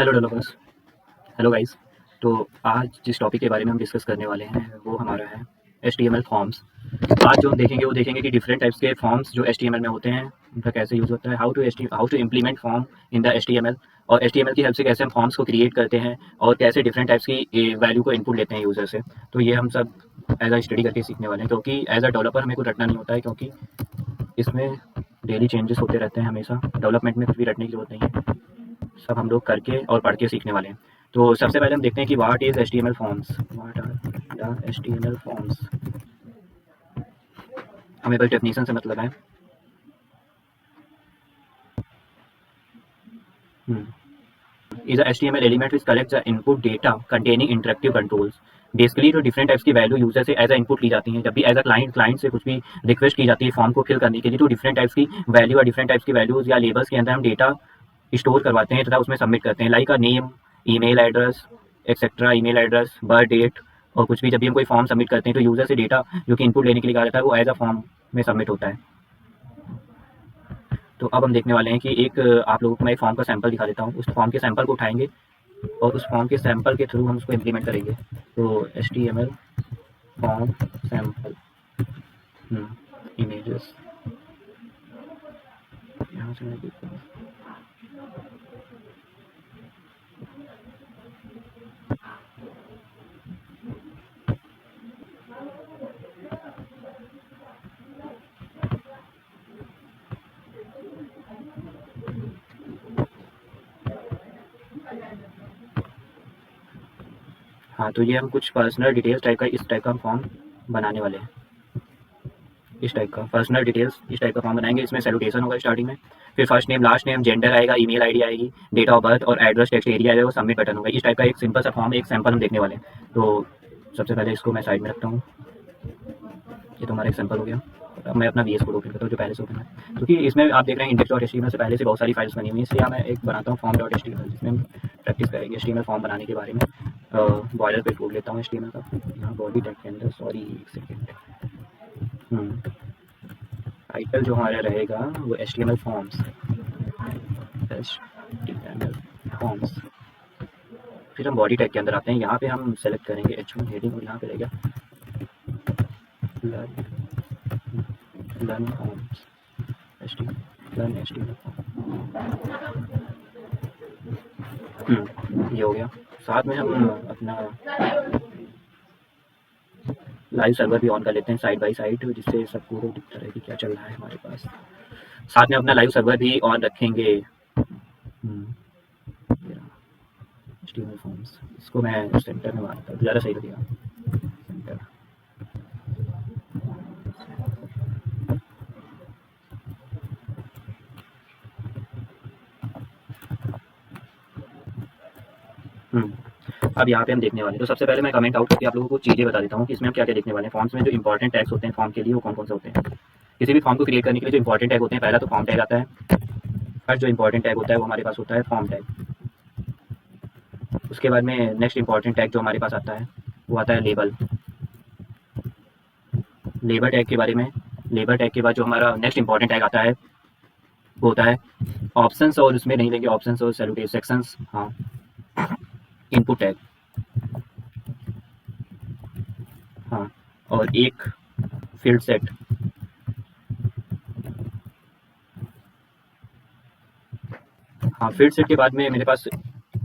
Hello developers. Hello guys. तो आज जिस टॉपिक के बारे में हम डिस्कस करने वाले हैं वो हमारा है HTML फॉर्म्स। आज जो हम देखेंगे वो देखेंगे कि डिफरेंट टाइप्स के फॉर्म्स जो HTML में होते हैं उनका कैसे यूज़ होता है, how to implement form in the HTML, और HTML की हेल्प से कैसे हम फॉर्म्स को क्रिएट करते हैं और कैसे डिफरेंट टाइप्स की वैल्यू को इनपुट लेते हैं यूज़र से। तो ये हम सब एज अ स्टडी करके सीखने वाले हैं, क्योंकि एज अ डेवलपर हमें कुछ रटना नहीं होता है, क्योंकि इसमें डेली चेंजेस होते रहते हैं। हमेशा डेवलपमेंट में कुछ भी रटने की जरूरत नहीं है, सब हम लोग करके और पढ़ के सीखने वाले हैं। तो सबसे पहले हम देखते हैं कि what is HTML forms. What are the HTML forms. हमें बस डेफिनेशन से मतलब है। is a HTML element which collects the input data containing interactive controls। Basically जो डिफरेंट टाइप्स की वैल्यू यूजर से एज अ इनपुट ली जाती हैं, जब भी एज अ क्लाइंट से कुछ भी रिक्वेस्ट की जाती है फॉर्म को फिल करने के लिए, तो डिफरेंट टाइप्स की वैल्यू और डिफरेंट टाइप्स की वैल्यूज या लेबल्स के अंदर हम डेटा स्टोर करवाते हैं तथा उसमें सबमिट करते हैं, like a name, email address etcetera, email address, birth date. और कुछ भी जब भी हम कोई फॉर्म सबमिट करते हैं तो यूजर से डेटा जो कि इनपुट लेने के लिए कहा जाता है वो एज अ फॉर्म में सबमिट होता है। तो अब हम देखने वाले हैं कि एक आप लोगों को मैं एक फॉर्म का सैंपल दिखा देता हूँ। उस फॉर्म के सैंपल को उठाएंगे और उस फॉर्म के सैंपल के थ्रू हम उसको इम्प्लीमेंट करेंगे। तो HTML फॉर्म सैंपल इमेजेस, यहाँ से मैं देखता हूँ। हाँ, तो ये हम कुछ पर्सनल डिटेल्स टाइप का इस टाइप का फॉर्म बनाने वाले हैं। इस टाइप का पर्सनल डिटेल्स इस टाइप का फॉर्म बनाएंगे। इसमें सैल्यूटेशन होगा स्टार्टिंग में, फिर first name, last name, gender आएगा, ईमेल आईडी आएगी, डेट ऑफ बर्थ और एड्रेस टेक्स्ट एरिया आएगा, सबमिट बटन होगा। इस टाइप का एक सिंपल सा फॉर्म, एक सैंपल हम देखने वाले हैं। तो सबसे पहले इसको मैं साइड में रखता हूँ। ये तो हमारा एक सैंपल हो गया। अब मैं अपना VS कोड ओपन करता हूँ जो पहले से ओपन है, क्योंकि इसमें आप देख रहे हैं index.html से पहले से बहुत सारी फाइल्स बनी हुई हैं, इसलिए मैं एक बनाता हूँ form.html, जिसमें हम प्रैक्टिस करेंगे HTML फॉर्म बनाने के बारे में। बॉयलर पे कोड लेता हूँ HTML का, यहाँ बॉडी टैग के अंदर, सॉरी एक सेकेंड, टाइटल जो हमारा रहेगा वो HTML फॉर्म्स, HTML फॉर्म्स। फिर हम बॉडी टैग के अंदर आते हैं, यहाँ पे हम सेलेक्ट करेंगे H1 हेडिंग, और यहाँ पे रहेगा learn forms, learn HTML form. ये हो गया। साथ में हम अपना लाइव सर्वर भी ऑन कर लेते हैं साइड बाय साइड, जिससे सबको दिखता रहे कि क्या चल रहा है हमारे पास। साथ में अपना लाइव सर्वर भी ऑन रखेंगे। HTML फॉर्म्स, इसको मैं सेंटर में मारता हूँ, ज़्यादा सही लगेगा। सेंटर। अब यहाँ पे हम देखने वाले हैं, तो सबसे पहले मैं कमेंट आउट करके आप लोगों को चीज़ें बता देता हूँ कि इसमें हम क्या क्या देखने वाले हैं। फॉर्म्स में जो इंपॉर्टेंट टैग्स होते हैं फॉर्म के लिए वो कौन कौन से होते हैं। किसी भी फॉर्म को क्रिएट करने के लिए जो इंपॉर्टेंट टैग होते हैं, पहला तो फॉर्म टैग आता है। फर्स्ट जो इंपॉर्टेंट टैग होता है वो हमारे पास होता है फॉर्म टैग। उसके बाद में नेक्स्ट इंपॉर्टेंट टैग जो हमारे पास आता है वो आता है लेबल। लेबल टैग के बारे में, लेबल टैग के बाद जो हमारा नेक्स्ट इंपॉर्टेंट टैग आता है वो होता है ऑप्शंस, और उसमें नहीं लेंगे ऑप्शंस और सैल्यूटेशन सेक्शंस। हाँ, इनपुट टैग। हाँ, और एक फील्ड सेट। हाँ, फील्ड सेट के बाद में मेरे पास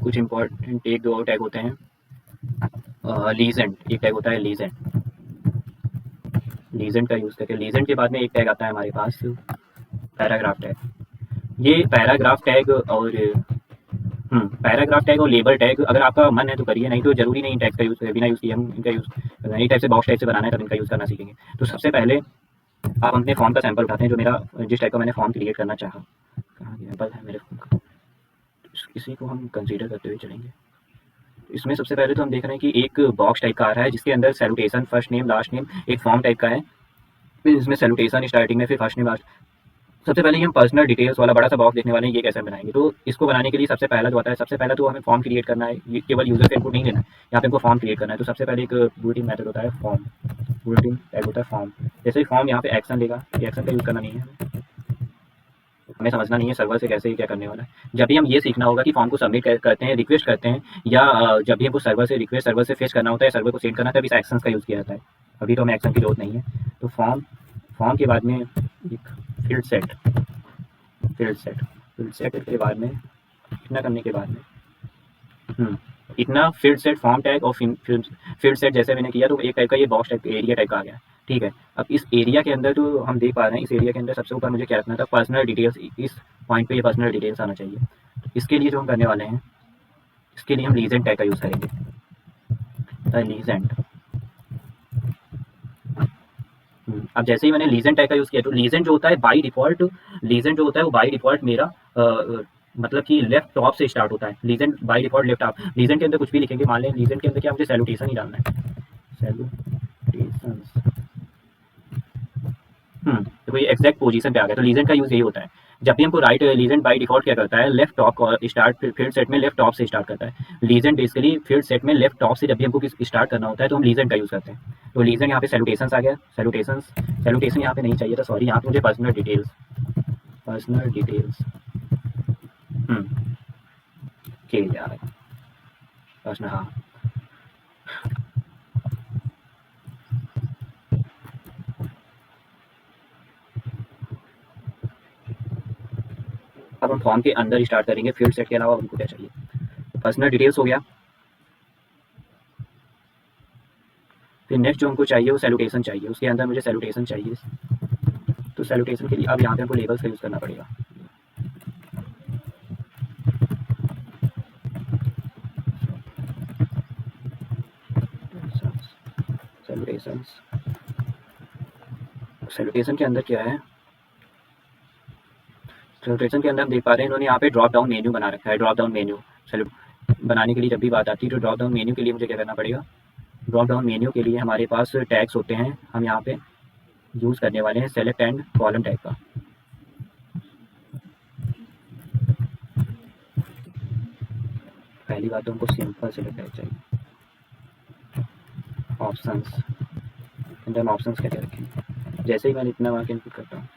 कुछ इंपॉर्टेंट एक दो और टैग होते हैं। लीजेंड, एक टैग होता है लीजेंड। लीजेंड का यूज़ करके, लीजेंड के बाद में एक टैग आता है हमारे पास पैराग्राफ टैग। ये पैराग्राफ टैग और पैराग्राफ टैग और लेबल टैग अगर आपका मन है तो करिए, नहीं तो जरूरी नहीं टैग का यूज़ करें, बिना यूज़ किए हम इनका यूज़ करना है। एक टाइप से बॉक्स टाइप से बनाना है तब इनका यूज़ करना सीखेंगे। तो सबसे पहले आप अपने फॉर्म का सैंपल उठाते हैं, जो मेरा जिस टाइप का मैंने फॉर्म क्रिएट करना चाहा। कहाँ गया सैंपल है मेरे फॉर्म का, इसी को हम कंसीडर करते हुए चलेंगे। इसमें सबसे पहले तो हम देख रहे हैं कि एक बॉक्स टाइप का आ रहा है जिसके अंदर salutation, first name, last name, एक फॉर्म टाइप का है। फिर इसमें सैल्यूटेशन स्टार्टिंग में, फिर फर्स्ट नेम, लास्ट। सबसे पहले हम पर्सनल डिटेल्स वाला बड़ा सा बॉक्स देखने वाले हैं, ये कैसे बनाएंगे। तो इसको बनाने के लिए सबसे पहला जो आता है, सबसे पहला तो हमें फॉर्म क्रिएट करना है। ये केवल यूजर से इनपुट नहीं लेना है, यहाँ पे हमको फॉर्म क्रिएट करना है। तो सबसे पहले एक बुलेटिन मेथड होता है फॉर्म, बुलेटिन टैग होता है फॉर्म। जैसे ही फॉर्म यहाँ पे एक्शन लेगा, ये एक्शन का यूज़ करना नहीं है, हमें समझना नहीं है सर्वर से कैसे क्या करने वाला है। जब भी हम ये सीखना होगा कि फॉर्म को सबमिट करते हैं, रिक्वेस्ट करते हैं, या जब भी हमको सर्वर से रिक्वेस्ट सर्वर से फेच करना होता है, सर्वर को सेंड करना, तब इस एक्शंस का यूज़ किया जाता है। अभी तो हमें एक्शन की जरूरत नहीं है। तो फॉर्म फॉर्म के बाद में एक field set field set field set के बाद में इतना करने के बाद में इतना फील्ड सेट फॉर्म टैग और फील्ड सेट जैसे मैंने किया तो एक टाइप का ये बॉक्स टाइप एरिया टाइप का आ गया। ठीक है, अब इस एरिया के अंदर जो हम देख पा रहे हैं, इस एरिया के अंदर सबसे ऊपर मुझे क्या रखना था, पर्सनल डिटेल्स। इस पॉइंट पे ये पर्सनल डिटेल्स आना चाहिए। तो इसके लिए जो हम करने वाले हैं, इसके लिए हम लीजेंड टैग का यूज़ करेंगे। लीजेंड अब जैसे ही मैंने लीजेंड टैग का यूज़ किया तो लीजेंड जो होता है बाय डिफ़ॉल्ट, लीजेंड जो होता है वो बाय डिफ़ॉल्ट मेरा मतलब कि लेफ्ट टॉप से स्टार्ट होता है। Legend by default left top. Legend के अंदर कुछ भी लिखेंगे, मान लें लीजेंड के अंदर क्या मुझे सैल्यूटेशन ही डालना है, सैल्यूटेशंस। तो ये एग्जैक्ट पोजीशन पे आ गया। तो लीजेंड का यूज़ यही होता है। जब भी हमको राइट लीजेंड बाय डिफ़ॉल्ट क्या करता है, left top start field set में लेफ्ट टॉप से स्टार्ट करता है। लीजेंड बेसिकली फील्ड सेट में लेफ्ट टॉप से जब भी हमको स्टार्ट करना होता है तो हम लीजेंड का यूज़ करते हैं। तो लीजेंड यहाँ पे सैल्यूटेशंस आ गया। सैल्यूटेशन यहाँ पे नहीं चाहिए था, सॉरी। यहाँ पे मुझे पर्सनल डिटेल्स के लिए आ रहा है पर्सनल। हाँ, अब हम फॉर्म के अंदर स्टार्ट करेंगे। फील्ड सेट के अलावा हमको क्या चाहिए, पर्सनल डिटेल्स हो गया। फिर नेक्स्ट जो हमको चाहिए वो सैल्यूटेशन चाहिए। उसके अंदर मुझे सैल्यूटेशन चाहिए। तो सैल्यूटेशन के लिए अब यहाँ पे हमको लेबल्स का यूज़ करना पड़ेगा। सैल्यूटेशंस, सैल्यूटेशन के अंदर क्या है, सैल्यूटेशन के अंदर हम देख पा रहे हैं इन्होंने यहाँ पे ड्रॉप डाउन मेन्यू बना रखा है। ड्रॉप डाउन मेन्यू सैल्यूट बनाने के लिए जब भी बात आती है तो ड्रॉप डाउन मेन्यू के लिए मुझे क्या करना पड़ेगा, ड्रॉप डाउन मेन्यू के लिए हमारे पास टैग्स होते हैं। हम यहाँ पे यूज़ करने वाले हैं सेलेक्ट एंड कॉलम टैग का। पहली बात तो हमको सिंपल सेलेक्ट टैग चाहिए। ऑप्शंस, अंदर हम ऑप्शंस क्या रखें, जैसे ही मैं इतना वहाँ के इनपुट करता हूँ।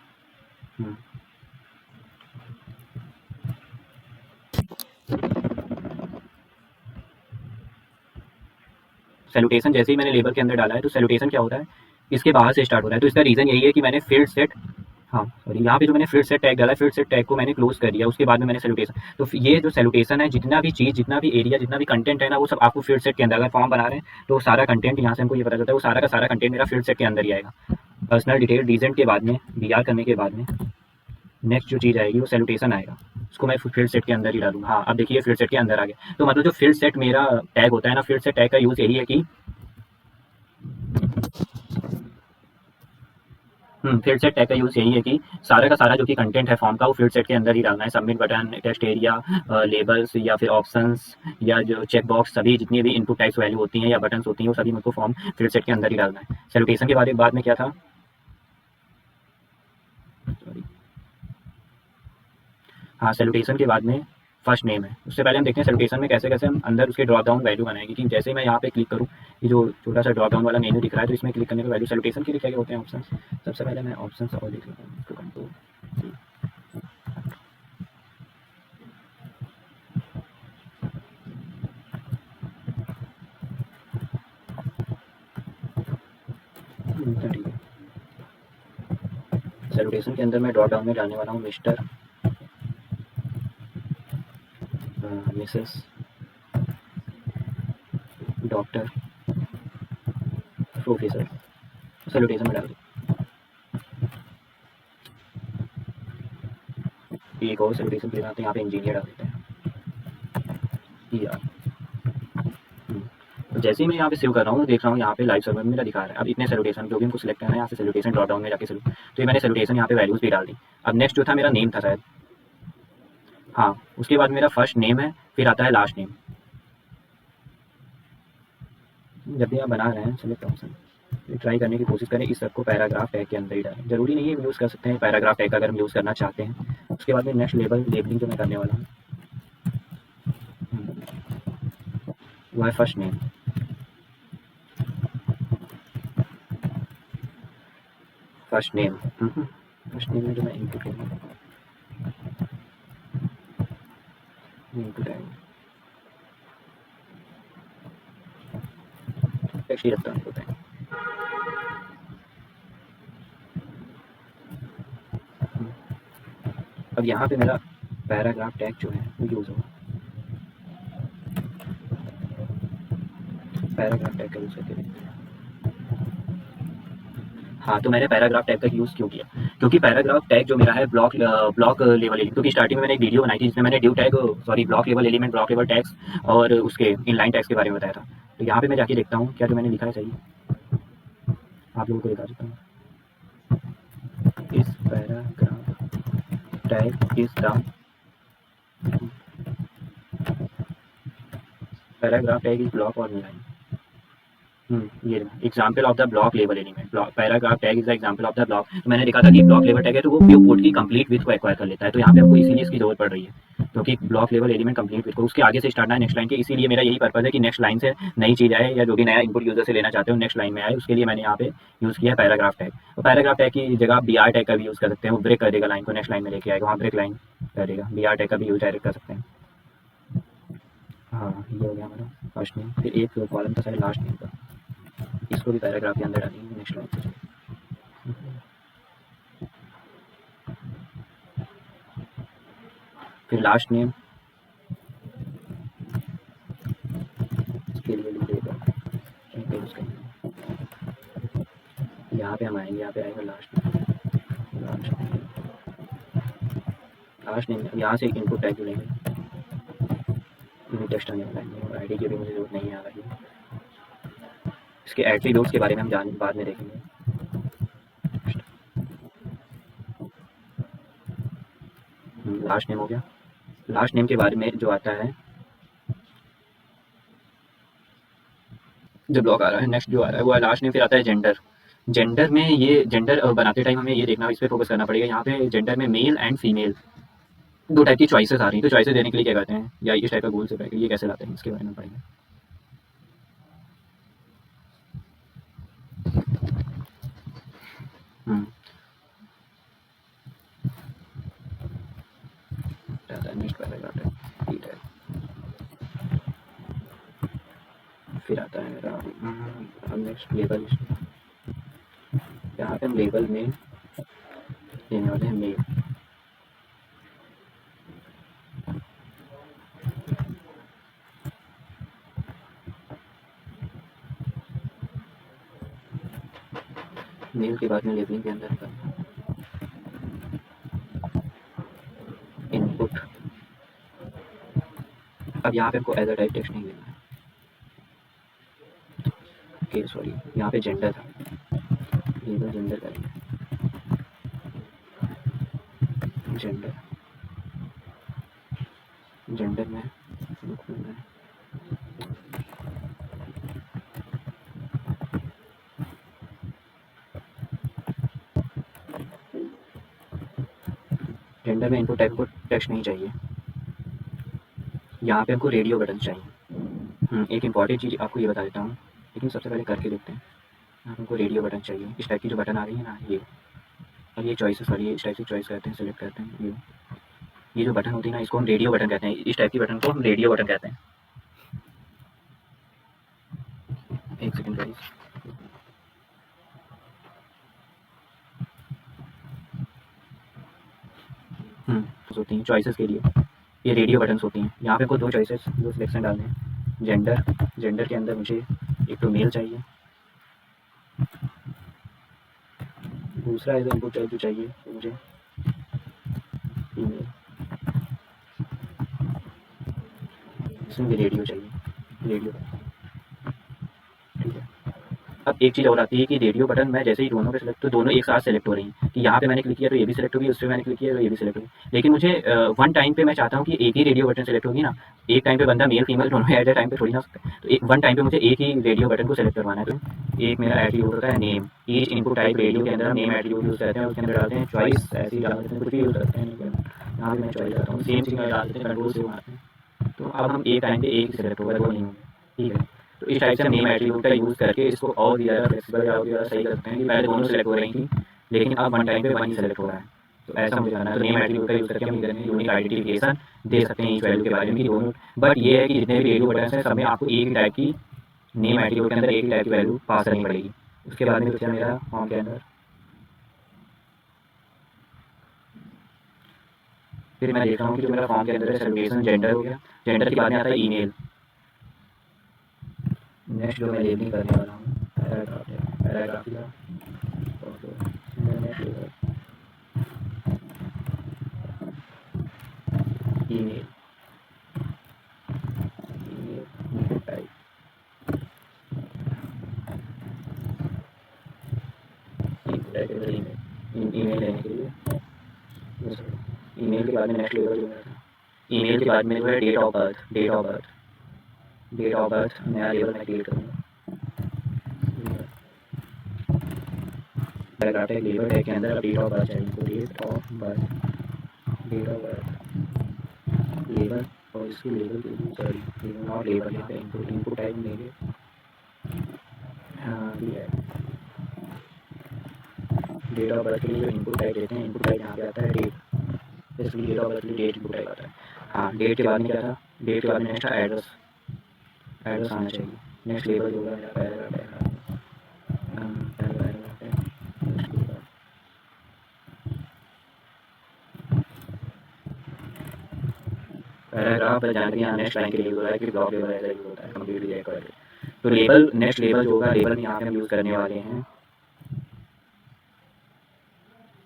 सैल्यूटेशन जैसे ही मैंने लेबल के अंदर डाला है तो सैल्यूटेशन क्या होता है, इसके बाहर से स्टार्ट होता है। तो इसका रीज़न यही है कि मैंने फील्ड सेट, हाँ सॉरी, यहाँ पे जो मैंने फील्ड सेट टैग डाला है, फील्ड सेट टैग को मैंने क्लोज कर दिया। उसके बाद में मैंने सैल्यूटेशन, तो ये जो सैल्यूटेशन है, जितना भी चीज़, जितना भी एरिया, जितना भी कंटेंट है ना, वो सब आपको फील्ड सेट के अंदर, अगर फॉर्म बना रहे हैं तो सारा कंटेंट यहाँ से हमको ये पता चलता है, वो सारा का सारा कंटेंट मेरा फील्ड सेट के अंदर ही आएगा। पर्सनल डिटेल लीजेंड के बाद में BR करने के बाद में नेक्स्ट जो चीज़ आएगी वो सैल्यूटेशन आएगा। उसको मैं फील्ड सेट के अंदर ही डालूंगा। हाँ, अब देखिए फील्ड सेट के अंदर आ गया। तो मतलब जो फील्ड सेट मेरा टैग होता है ना, फील्ड सेट टैग का यूज़ यही है कि फील्ड सेट टैग का यूज़ यही है कि सारा का सारा जो कि कंटेंट है फॉर्म का, वो फील्ड सेट के अंदर ही डालना है। Submit button, text area, labels या फिर ऑप्शंस या जो चेक बॉक्स, सभी जितनी भी इनपुट टाइप्स वैल्यू होती हैं या बटन्स होती हैं, वो सभी मुझको फॉर्म फील्ड सेट के अंदर ही डालना है। सैल्यूटेशन के बारे बाद में क्या था, सॉरी, हाँ, सैल्यूटेशन के बाद में फर्स्ट नेम है। उससे पहले हम देखते हैं सैल्यूटेशन में कैसे कैसे हम अंदर उसके ड्रॉप डाउन वैल्यू बनाएंगे। कि जैसे ही मैं यहाँ पे क्लिक करूँ, ये जो छोटा सा ड्रॉप डाउन वाला मेन्यू दिख रहा है, तो इसमें क्लिक करने के वैल्यू सैल्यूटेशन के लिए क्या क्या होते हैं ऑप्शन। सबसे पहले मैं ऑप्शन और देख लेता हूँ, कंट्रोल ठीक है। सैल्यूटेशन के अंदर मैं ड्रॉप डाउन में डालने वाला हूँ mister, Mrs, doctor, professor. Salutation में डाल दो। एक और सैल्यूटेशन के साथ यहाँ पे इंजीनियर डाल देते हैं, ER। तो जैसे ही मैं यहाँ पे सेव कर रहा हूँ, देख रहा हूँ यहाँ पे लाइव सर्वर में मेरा दिखा रहा है। अब इतने सैल्यूटेशन जो भी हमको सिलेक्ट करना है, यहाँ से सैल्यूटेशन ड्रॉप डाउन में जाके सैल्यूट, तो ये मैंने सैल्यूटेशन यहाँ पे वैल्यूज भी डाल दी। अब नेक्स्ट जो था मेरा नेम था शायद, हाँ, उसके बाद मेरा फर्स्ट नेम है, फिर आता है लास्ट नेम। जब भी आप बना रहे हैं सेलेक्ट ऑप्शन, ट्राई करने की कोशिश करें इस सबको पैराग्राफ टैग के अंदर ही डालें। जरूरी नहीं है यूज़ कर सकते हैं पैराग्राफ टैग का अगर हम यूज़ करना चाहते हैं। उसके बाद में नेक्स्ट लेबलिंग जो मैं करने वाला हूँ वो है फर्स्ट नेम। फर्स्ट नेम में जो मैं इनपुट करूँगा, इनपुट टैग टेक्स्ट ही रखता हूँ इनपुट टैग। अब यहाँ पे मेरा पैराग्राफ टैग जो है वो यूज़ होगा, पैराग्राफ टैग का यूज़ करके देखते हैं। हाँ, तो मैंने पैराग्राफ टैग का यूज़ क्यों किया, क्योंकि पैराग्राफ टैग जो मेरा है ब्लॉक लेवल एलिमेंट, क्योंकि स्टार्टिंग में मैंने एक वीडियो बनाई थी जिसमें मैंने due tag sorry block level element, block level tags और उसके इनलाइन टैग्स के बारे में बताया था। तो यहाँ पे मैं जाके देखता हूँ क्या जो मैंने लिखा है सही, आप लोगों को दिखा सकता हूँ। इस paragraph tag is the paragraph tag is block और इनलाइन। ये example of the block level element, paragraph tag is the example of the block. तो मैंने देखा था कि ब्लॉक लेवल टैग है तो वो व्यू कोड की कंप्लीट विथ को एक्वायर कर लेता है, तो यहाँ पे आपको इसीलिए इसकी जरूरत पड़ रही है, क्योंकि block level element complete with को उसके आगे से स्टार्ट है नेक्स्ट लाइन के, इसीलिए मेरा यही पर्पज है कि नेक्स्ट लाइन से नई चीज आए या जो भी नया इनपुट यूजर से लेना चाहते हो नेक्स्ट लाइन में आए, उसके लिए मैंने यहाँ पे यूज किया पैराग्राफ टैग। तो पैराग्राफ टैग की जगह आप BR टैग का भी यूज कर सकते हैं, वो ब्रेक कर देगा लाइन को, नेक्स्ट लाइन में लेके आएगा, वहाँ ब्रेक लाइन कर देगा। BR टैग का भी यूज डायरेक्ट कर सकते हैं। हाँ, ये हो गया हमारा फर्स्ट नेम, फिर एक कॉलम का साइड लास्ट नेम का, इसको भी पैराग्राफ के अंदर डालेंगे नेक्स्ट लाइन से। फिर लास्ट नेम इसके लिए लिखेगा, यहाँ पे हम आएंगे, यहाँ पे आएगा लास्ट नेम, यहाँ से एक इनपुट टैग लेंगे, यूनिट टेस्ट आने वाला है, और ID की भी मुझे जरूरत नहीं आ रही है। इसके एट्रीब्यूट्स के बारे में हम बाद में देखेंगे। लास्ट नेम हो गया। लास्ट नेम के बारे में जो आता है, जो ब्लॉक आ रहा है नेक्स्ट जो आ रहा है वो लास्ट नेम, फिर आता है जेंडर। जेंडर में ये जेंडर बनाते टाइम हमें ये देखना, इस पर फोकस करना पड़ेगा। यहाँ पे जेंडर में मेल एंड फीमेल दो टाइप की चॉइसेस आ रही हैं, तो चॉइसेस देने के लिए क्या कहते हैं या इस टाइप का गोल से पहले ये कैसे लाते हैं इसके बारे में पढ़ेंगे। नेक्स्ट पैराग्राफ है, फिर आता है मेरा नेक्स्ट लेबल। यहाँ पे हम लेबल में लेने वाले हैं मेल। मेल के बाद में लेबलिंग के अंदर का इनपुट। अब यहाँ पे हमको एज अ टाइप टेक्स्ट नहीं देना है, ओके सॉरी, यहाँ पे जेंडर था, लेबल जेंडर करेंगे, जेंडर जेंडर में जेंडर में इनपुट टाइप को टेक्स्ट नहीं चाहिए। यहाँ पे हमको रेडियो बटन चाहिए। एक इम्पॉर्टेंट चीज़ आपको ये बता देता हूँ, लेकिन सबसे पहले करके देखते हैं। यहाँ हमको रेडियो बटन चाहिए, इस टाइप की जो बटन आ रही है ना ये, और ये चॉइसेस वाली इस टाइप से चॉइस करते हैं, सेलेक्ट करते हैं। ये जो बटन होती है ना इसको हम रेडियो बटन कहते हैं, इस टाइप की बटन को हम रेडियो बटन कहते हैं। एक सेकंड गाइस, होती हैं चॉइसेस के लिए, ये रेडियो बटन्स होती हैं। यहाँ पे को दो चॉइसेस, दो सिलेक्शन डालने हैं। जेंडर के अंदर मुझे एक तो मेल चाहिए, दूसरा एज इनपुट टाइप जो चाहिए तो मुझे फीमेल, इसमें भी रेडियो चाहिए, रेडियो। ठीक है, अब एक चीज़ और आती है कि रेडियो बटन मैं जैसे ही दोनों पे सिलेक्ट, तो दोनों एक साथ सेलेक्ट हो रही हैं कि यहाँ पे मैंने क्लिक किया तो ये भी सिलेक्ट होगी, उस पर मैंने क्लिक किया तो ये भी सिलेक्ट होगी। लेकिन मुझे वन टाइम पे मैं चाहता हूँ कि एक ही रेडियो बटन सेलेक्ट होगी ना, एक टाइम पे बंदा मेल फीमेल दोनों एट ए टाइम पे थोड़ी ना सकता है, तो एक वन टाइम पे मुझे एक ही रेडियो बटन को सेलेक्ट करवाना है। तो एक मेरा एट्रीब्यूट होता है name, each input type radio के अंदर हम नेम एट्रीब्यूट यूज़ करते हैं, उसके अंदर डालते हैं चॉइस, ऐसे ही डालते हैं, कुछ भी यूज़ करते हैं। यहाँ पे मैं चॉइस करता हूँ, सेम चीज़ में डाल देते हैं, कंट्रोल से बनाते हैं। तो अब हम एक टाइम पे एक ही सेलेक्ट होगा, दो नहीं होंगे। ठीक है, तो इस टाइप से हम नेम एट्रीब्यूट का यूज़ करके इसको और ज़्यादा फ्लेक्सिबल या और ज़्यादा सही करते हैं कि पहले दोनों सेलेक्ट हो रही थी, लेकिन अब वन टाइम पे वन ही सेलेक्ट हो रहा है। तो ऐसा मुझे करना है। तो नेम एट्रीब्यूट का यूज़ करके हम इधर यूनिक आइडेंटिफिकेशन दे सकते हैं ईच वैल्यू के बारे में कि दोनों, बट ये है कि जितने भी रेडियो बटन हैं सब में आपको एक ही टाइप की नेम एट्रीब्यूट के अंदर एक ही टाइप की वैल्यू पास करनी पड़ेगी। उसके बाद में बचा मेरा फॉर्म के अंदर, फिर मैं देख रहा हूँ कि जो मेरा फॉर्म के अंदर है सैलूटेशन जेंडर हो गया, जेंडर के बाद में आता है ईमेल। नेक्स्ट जो मैं लेबलिंग करने वाला हूँ पैराग्राफ है, पैराग्राफ का ईमेल, ईमेल टाइप, ईमेल लेने के लिए ईमेल के बाद में नेक्स्ट लेवल जो है, ईमेल के बाद में जो है date of birth, date of birth, date of birth नया लेवल मैं क्रिएट करूँगा। पैराग्राफ टैग लेबल टैग के अंदर डेट ऑफ बर्थ चाहिए, तो date of birth, date of birth label, और इसके लेबल के लिए सॉरी नॉट लेबल, यहाँ पे इनपुट, इनपुट टाइप देंगे, हाँ ये डेट ऑफ बर्थ के लिए जो इनपुट टाइप देते हैं, इनपुट टाइप यहाँ पे आता है डेट, इसलिए डेट ऑफ बर्थ के लिए डेट इनपुट टाइप आता है। हाँ डेट के बाद में क्या था, डेट के बाद में नेक्स्ट एड्रेस, एड्रेस आना चाहिए। नेक्स्ट लेवल जो होगा मेरा पैराग्राफ है, पैराग्राफ है, पैराग्राफ पर जाने के यहाँ नेक्स्ट लाइन के लिए होता है कि ब्लॉक लेवल ऐसा यूज होता है कंप्लीट रिजेक्ट करके। तो लेबल, नेक्स्ट लेवल जो होगा, लेबल में यहाँ पे हम यूज़ करने वाले हैं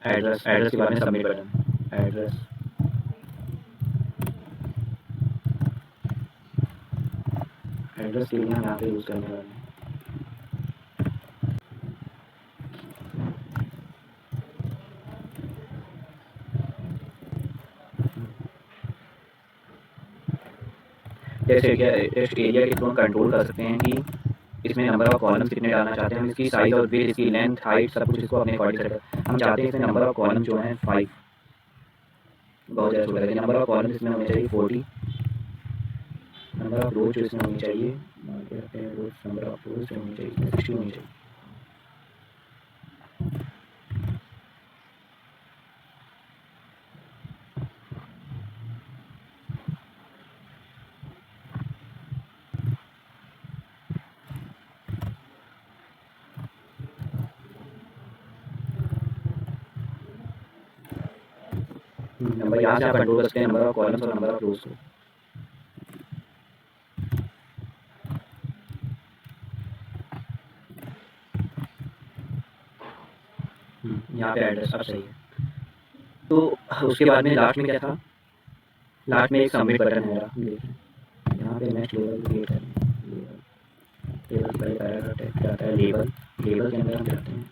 एड्रेस, एड्रेस के बाद में सबमिट बटन, एड्रेस, एड्रेस के लिए हम यहाँ पे यूज़ करने वाले हैं जैसे क्या टेक्स्ट एरिया के थ्रू हम कंट्रोल कर सकते हैं कि इसमें नंबर ऑफ कॉलम्स कितने डालना चाहते हैं, हम इसकी साइज और विड्थ, इसकी लेंथ, हाइट, सब कुछ इसको अपने अकॉर्डिंग सेट कर। हम चाहते हैं इसमें नंबर ऑफ कॉलम जो है 5, बहुत ज़्यादा छोटा है, नंबर ऑफ कॉलम इसमें होने चाहिए 40, नंबर ऑफ रोज जो इसमें होनी चाहिए, रोज नंबर ऑफ रोज जो होनी चाहिए इसमें 60 होनी चाहिए। नंबर यहाँ से आप कंट्रोल कर सकते हैं नंबर ऑफ कॉलम्स और नंबर ऑफ रोज को। यहाँ पे एड्रेस अब सही है। तो उसके बाद में लास्ट में क्या था, लास्ट में एक सबमिट बटन है मेरा, यहाँ पे नेक्स्ट लेवल क्रिएट है, लेवल पहले पैराग्राफ टैग आता है, लेबल, लेबल के अंदर हम जाते हैं,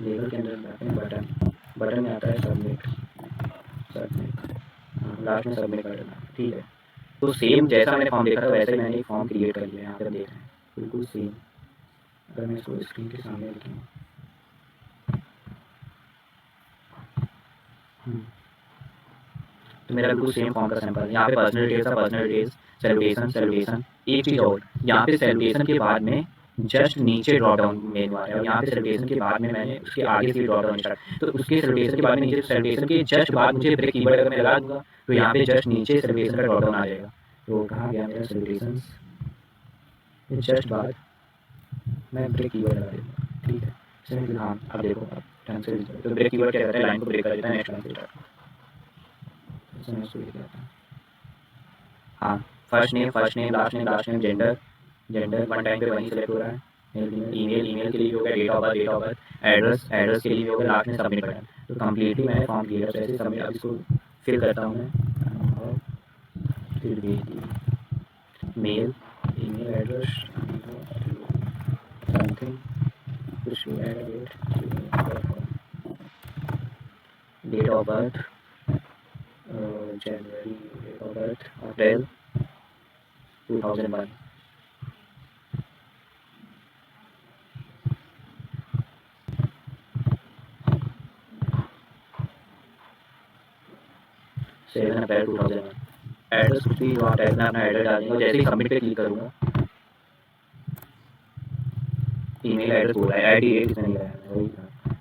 लेबल के अंदर हम जाते हैं बटन, बटन में आता है सबमिट, सबमिट, हाँ लास्ट में सबमिट बटन, ठीक है। तो सेम जैसा मैंने फॉर्म देखा था वैसे ही मैंने एक फॉर्म क्रिएट कर लिया, यहाँ पे देख रहे हैं बिल्कुल सेम। अगर मैं इसको स्क्रीन के सामने लिखूँ, तो मेरा बिल्कुल सेम फॉर्म का सैंपल है। यहाँ पे personal details, personal details, salutation, salutation, एक चीज़ और, यहाँ पे सैलूटेशन के बाद में जस्ट नीचे ड्रॉप डाउन मेनू आ रहा है, और यहाँ पे सैलूटेशन के बाद में मैंने उसके आगे से ड्रॉप डाउन स्टार्ट, तो उसके सैलूटेशन के बाद में नीचे, सैलूटेशन के जस्ट बाद मुझे ब्रेक कीवर्ड अगर मैं लगा दूंगा तो यहाँ पे जस्ट नीचे सैलूटेशन का ड्रॉप डाउन आ जाएगा। तो कहाँ गया मेरा सैलूटेशन, जस्ट बाद मैं ब्रेक कीवर्ड लगा दूँगा, ठीक है। हाँ अब देखो, अब ढंग से तो ब्रेक कीवर्ड क्या करता है, लाइन को ब्रेक कर देता है, नेक्स्ट लाइन से स्टार्ट। हाँ first name, last name, gender, gender one time पे वहीं सेलेक्ट हो रहा है, ईमेल, ईमेल के लिए होगा date of birth, date of birth, address, address के लिए होगा लास्ट में सबमिट बटन। तो कम्प्लीटली मैंने फॉर्म क्लियर है, ऐसे सबमिट, अब इसको फिल करता हूँ मैं, फिर भेज दिया, मेल, ईमेल एड्रेस, समथिंग, कुछ डेट ऑफ बर्थ, जनवरी, date of birth April 2001, April 2001। Address कुछ भी वहाँ टाइप में अपना एड्रेस डाल देंगे, जैसे ही सबमिट पे क्लिक करूँगा ईमेल एड्रेस बोला है, ID 8 इसमें नहीं आया, वही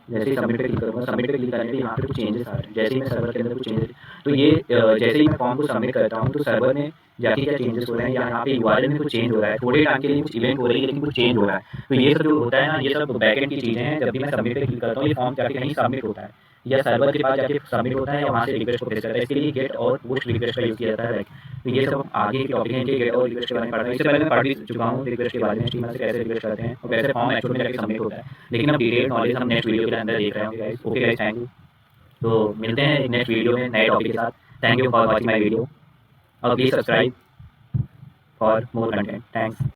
जैसे ही सबमिट पे क्लिक करूँगा, सबमिट पे क्लिक करने पे यहाँ पे कुछ चेंजेस आ रहे हैं। जैसे ही मैं सर्वर के अंदर कुछ चेंजेस, तो ये जैसे ही मैं फॉर्म को सबमिट करता हूँ तो सर्वर में जाके क्या चेंजेस हो रहे हैं, या यहाँ पे यूआरएल में कुछ चेंज हो रहा है, थोड़े टाइम के लिए कुछ इवेंट हो रही है लेकिन कुछ चेंज हो रहा है। तो ये सब जो होता है ना, ये सब बैकएंड की चीज़ें हैं। जब भी मैं सबमिट पे क्लिक करता हूँ, ये फॉर्म जाके कहीं सबमिट होता है, या सर्वर के पास जाके सबमिट होता है, या वहाँ से रिक्वेस्ट को भेज करता है। इसके लिए गेट और पोस्ट रिक्वेस्ट का यूज़ किया जाता है। तो ये सब आगे के टॉपिक है, इनके गेट और रिक्वेस्ट के बारे में पढ़ना है। इससे पहले मैं पढ़ भी चुका हूँ रिक्वेस्ट के बारे में, स्टीमर से कैसे रिक्वेस्ट करते हैं और कैसे फॉर्म एक्चुअल में जाके सबमिट होता है। लेकिन अब डिटेल नॉलेज हम नेक्स्ट वीडियो के अंदर देख रहे होंगे guys. Okay guys, thank you. तो मिलते हैं नेक्स्ट वीडियो में नए टॉपिक के साथ। Thank you for watching my video और please subscribe for more content. Thanks.